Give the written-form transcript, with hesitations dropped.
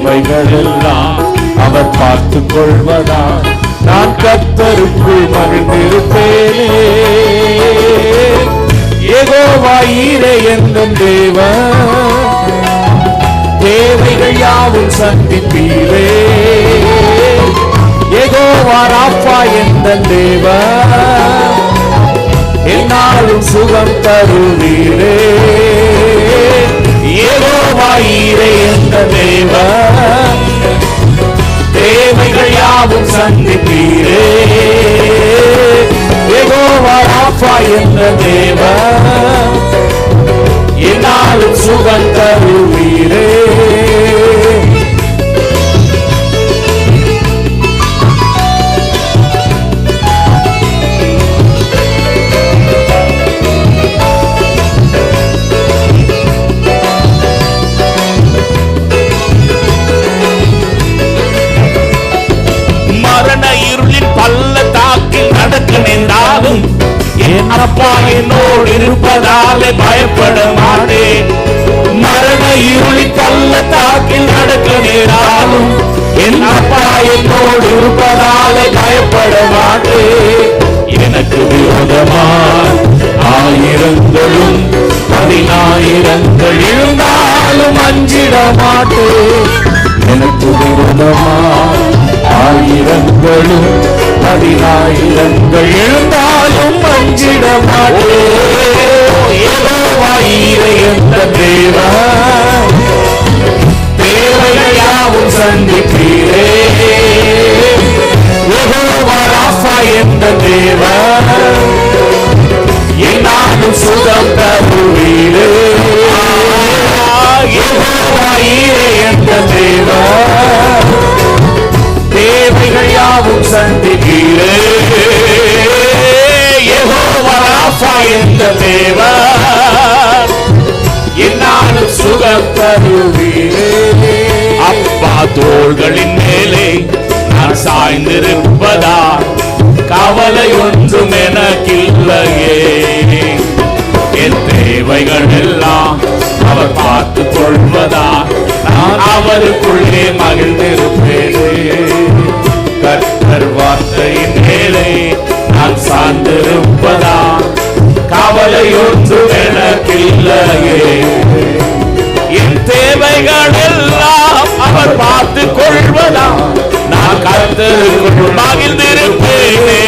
தேவைகள் எல்லாம் அவர் பார்த்துக் கொள்வதா நான் கர்த்தருக்குள் மகிழ்ந்திருப்பேனே. யெகோவா ஈரே எந்தன் தேவன், தேவைகள் யாவும் சந்திப்பீரே. யெகோவா ராப்பா எந்தன் தேவன், என்னாலும் சுகம் தருவீரே. யெகோவா ஈரே எந்தன் தேவன், தேவைகள் யாவும் சந்திப்பீரே. யெகோவா ராப்பா எந்தன் தேவன், என்னாலும் சுகம் தருவீரே. மரண இருளின் பள்ளத்தாக்கில் நடக்க நேர்ந்தாலும் என் அப்பா என்னோடு இருப்பதாலே பயப்பட மாட்டேன். மரண இருளின் பள்ளத்தாக்கில் நடக்க நேராலும் என் அப்பா என்னோடு இருப்பதாலே பயப்பட மாட்டேன். எனக்கு விரோதமாய் ஆயிரங்களும் 10,000 இருந்தாலும் அஞ்சிட மாட்டேன். எனக்கு விரோதமாய் ஆயிரங்களும் 10,000 இருந்தாலும் அஞ்சிட மாட்டேன். யெகோவா ஈரே எந்தன் தேவன், தேவைகள் யாவும் சந்திப்பீரே. யெகோவா ராப்பா எந்தன் தேவன், என்னாலும் சுகம் தருவீரே. யெகோவா ஈரே எந்தன் தேவன், தேவைகள் யாவும் சந்திப்பீரே. யெகோவா ராப்பா எந்தன் தேவன், என்னாலும் சுகம் தருவீரே. அப்பா தோள்களின் மேலே நான் சாய்ந்திருப்பதா கவலை ஒன்றும் எனக்கில்லையே. என் தேவைகள் எல்லாம் அவர் பார்த்துக் கொள்வதா நான் அவருக்குள்ளே மகிழ்ந்திருப்பேனே. கர்த்தர் வார்த்தையின் மேலே நான் சார்ந்திருப்பதா கவலை ஒன்றும் எனக்கில்லையே. என் தேவைகள் எல்லாம் அவர் பார்த்துக் கொள்வதா நான் கர்த்தருக்குள் மகிழ்ந்திருப்பேனே.